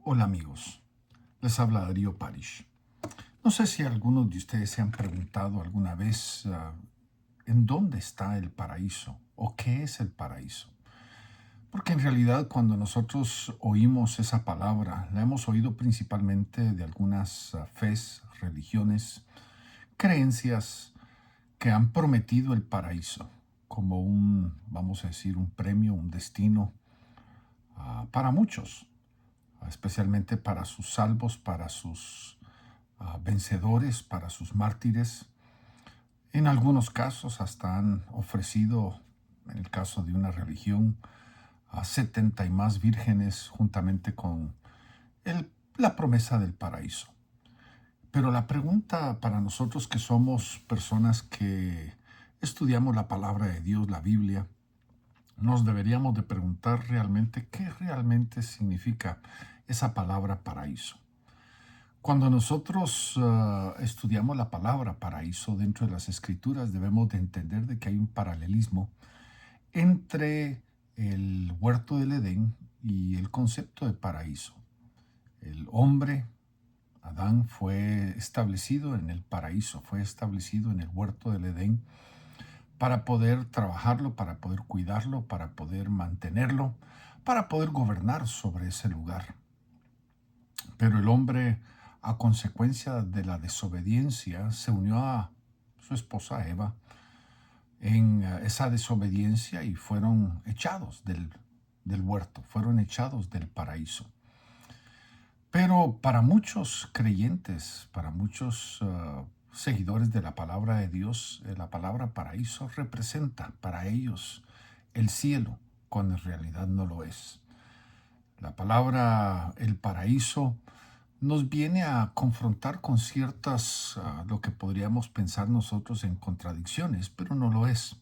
Hola amigos, les habla Darío Parish. No sé si algunos de ustedes se han preguntado alguna vez en dónde está el paraíso o qué es el paraíso. Porque en realidad cuando nosotros oímos esa palabra, la hemos oído principalmente de algunas fes, religiones, creencias que han prometido el paraíso como vamos a decir, un premio, un destino para muchos, especialmente para sus salvos, para sus vencedores, para sus mártires. En algunos casos hasta han ofrecido, en el caso de una religión, a 70 y más vírgenes juntamente con la promesa del paraíso. Pero la pregunta para nosotros que somos personas que estudiamos la palabra de Dios, la Biblia, nos deberíamos de preguntar realmente qué realmente significa esa palabra paraíso. Cuando nosotros estudiamos la palabra paraíso dentro de las escrituras, debemos de entender de que hay un paralelismo entre el huerto del Edén y el concepto de paraíso. El hombre, Adán, fue establecido en el paraíso, fue establecido en el huerto del Edén para poder trabajarlo, para poder cuidarlo, para poder mantenerlo, para poder gobernar sobre ese lugar. Pero el hombre, a consecuencia de la desobediencia, se unió a su esposa Eva en esa desobediencia y fueron echados del huerto, fueron echados del paraíso. Pero para muchos creyentes, para muchos seguidores de la palabra de Dios, la palabra paraíso representa para ellos el cielo, cuando en realidad no lo es. La palabra el paraíso nos viene a confrontar con ciertas, lo que podríamos pensar nosotros en contradicciones, pero no lo es.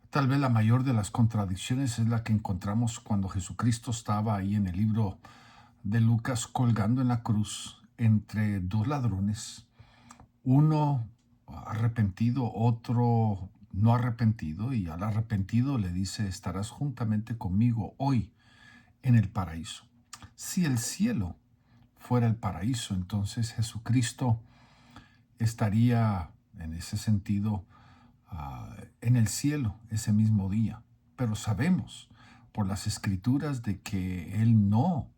Tal vez la mayor de las contradicciones es la que encontramos cuando Jesucristo estaba ahí en el libro de Lucas colgando en la cruz entre dos ladrones, uno arrepentido, otro no arrepentido, y al arrepentido le dice: estarás juntamente conmigo hoy en el paraíso. Si el cielo fuera el paraíso, entonces Jesucristo estaría en ese sentido en el cielo ese mismo día. Pero sabemos por las escrituras de que Él no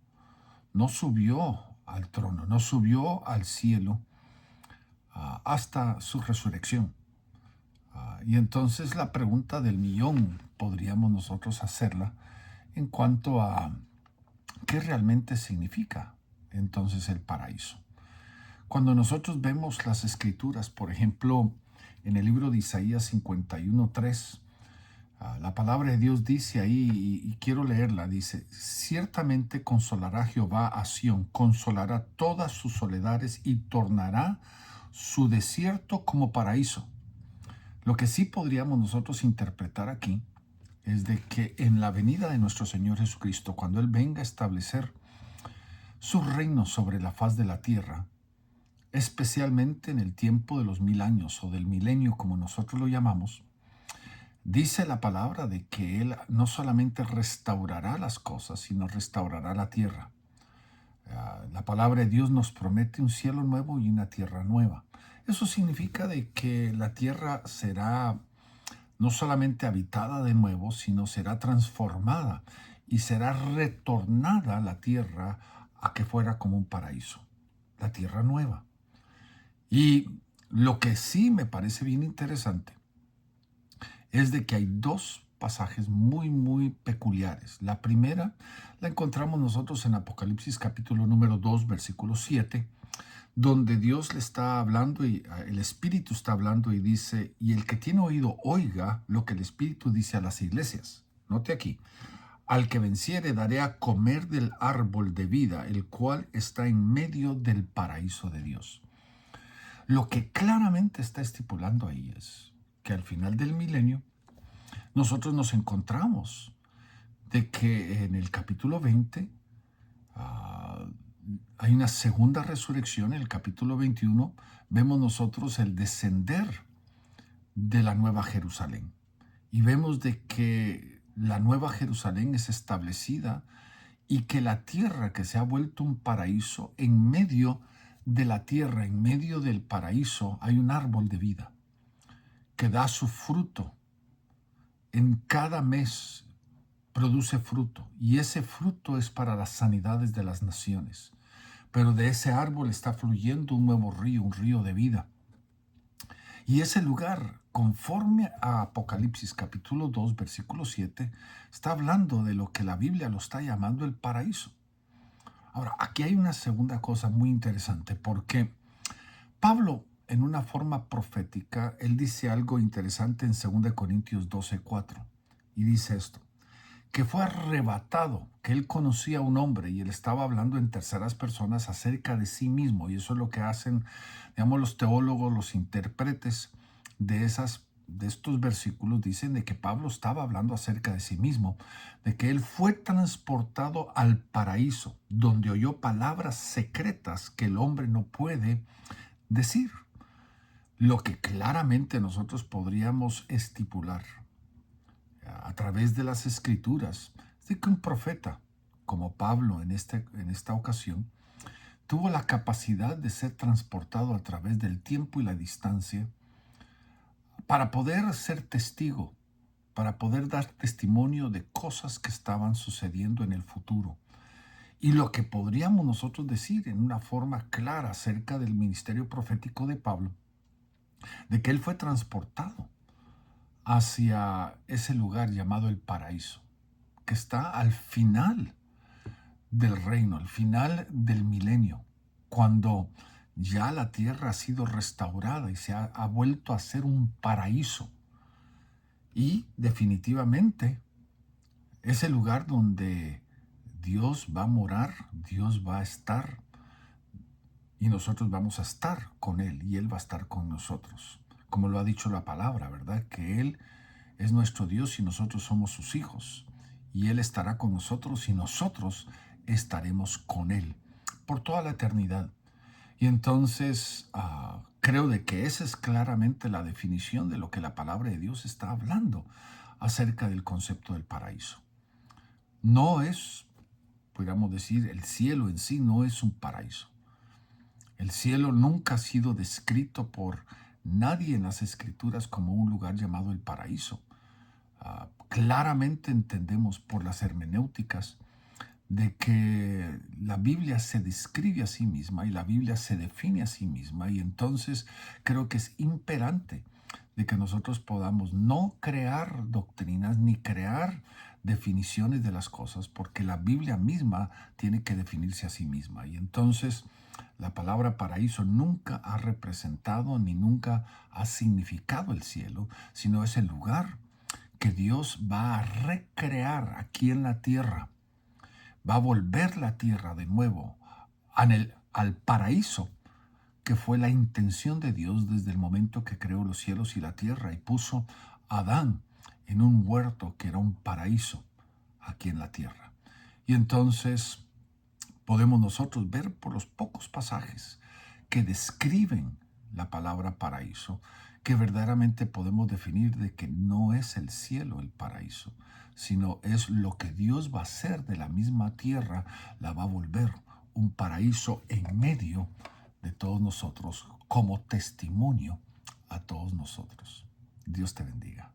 subió al trono, no subió al cielo hasta su resurrección. Y entonces la pregunta del millón podríamos nosotros hacerla en cuanto a qué realmente significa entonces el paraíso. Cuando nosotros vemos las escrituras, por ejemplo, en el libro de Isaías 51:3, la palabra de Dios dice ahí, y quiero leerla, dice: ciertamente consolará Jehová a Sión, consolará todas sus soledades y tornará su desierto como paraíso. Lo que sí podríamos nosotros interpretar aquí es de que en la venida de nuestro Señor Jesucristo, cuando Él venga a establecer su reino sobre la faz de la tierra, especialmente en el tiempo de los 1000 años o del milenio, como nosotros lo llamamos, dice la palabra de que Él no solamente restaurará las cosas, sino restaurará la tierra. La palabra de Dios nos promete un cielo nuevo y una tierra nueva. Eso significa de que la tierra será no solamente habitada de nuevo, sino será transformada y será retornada la tierra a que fuera como un paraíso, la tierra nueva. Y lo que sí me parece bien interesante es de que hay dos pasajes muy peculiares. La primera la encontramos nosotros en Apocalipsis capítulo número 2, versículo 7, donde Dios le está hablando y el Espíritu está hablando y dice: y el que tiene oído oiga lo que el Espíritu dice a las iglesias. Note aquí: al que venciere daré a comer del árbol de vida, el cual está en medio del paraíso de Dios. Lo que claramente está estipulando ahí es que al final del milenio nosotros nos encontramos de que en el capítulo 20 hay una segunda resurrección. En el capítulo 21 vemos nosotros el descender de la Nueva Jerusalén. Y vemos de que la Nueva Jerusalén es establecida y que la tierra que se ha vuelto un paraíso, en medio de la tierra, en medio del paraíso, hay un árbol de vida que da su fruto. En cada mes produce fruto y ese fruto es para las sanidades de las naciones. Pero de ese árbol está fluyendo un nuevo río, un río de vida. Y ese lugar, conforme a Apocalipsis capítulo 2, versículo 7, está hablando de lo que la Biblia lo está llamando el paraíso. Ahora, aquí hay una segunda cosa muy interesante, porque Pablo, en una forma profética, él dice algo interesante en 2 Corintios 12:4, y dice esto, que fue arrebatado, que él conocía a un hombre y él estaba hablando en terceras personas acerca de sí mismo, y eso es lo que hacen, digamos, los teólogos, los intérpretes de estos versículos dicen de que Pablo estaba hablando acerca de sí mismo, de que él fue transportado al paraíso, donde oyó palabras secretas que el hombre no puede decir, lo que claramente nosotros podríamos estipular a través de las escrituras, es de que un profeta, como Pablo en esta ocasión, tuvo la capacidad de ser transportado a través del tiempo y la distancia para poder ser testigo, para poder dar testimonio de cosas que estaban sucediendo en el futuro. Y lo que podríamos nosotros decir en una forma clara acerca del ministerio profético de Pablo, de que él fue transportado hacia ese lugar llamado el paraíso, que está al final del reino, al final del milenio, cuando ya la tierra ha sido restaurada y ha vuelto a ser un paraíso. Y definitivamente es el lugar donde Dios va a morar, Dios va a estar y nosotros vamos a estar con Él y Él va a estar con nosotros. Como lo ha dicho la palabra, ¿verdad? Que Él es nuestro Dios y nosotros somos sus hijos. Y Él estará con nosotros y nosotros estaremos con Él por toda la eternidad. Y entonces creo de que esa es claramente la definición de lo que la palabra de Dios está hablando acerca del concepto del paraíso. No es, podríamos decir, el cielo en sí no es un paraíso. El cielo nunca ha sido descrito por nadie en las escrituras como un lugar llamado el paraíso. Claramente entendemos por las hermenéuticas de que la Biblia se describe a sí misma y la Biblia se define a sí misma, y entonces creo que es imperante de que nosotros podamos no crear doctrinas ni crear definiciones de las cosas, porque la Biblia misma tiene que definirse a sí misma. Y entonces la palabra paraíso nunca ha representado ni nunca ha significado el cielo, sino es el lugar que Dios va a recrear aquí en la tierra. Va a volver la tierra de nuevo al paraíso, que fue la intención de Dios desde el momento que creó los cielos y la tierra y puso a Adán en un huerto que era un paraíso aquí en la tierra. Y entonces podemos nosotros ver por los pocos pasajes que describen la palabra paraíso, que verdaderamente podemos definir de que no es el cielo el paraíso, sino es lo que Dios va a hacer de la misma tierra, la va a volver un paraíso en medio de todos nosotros, como testimonio a todos nosotros. Dios te bendiga.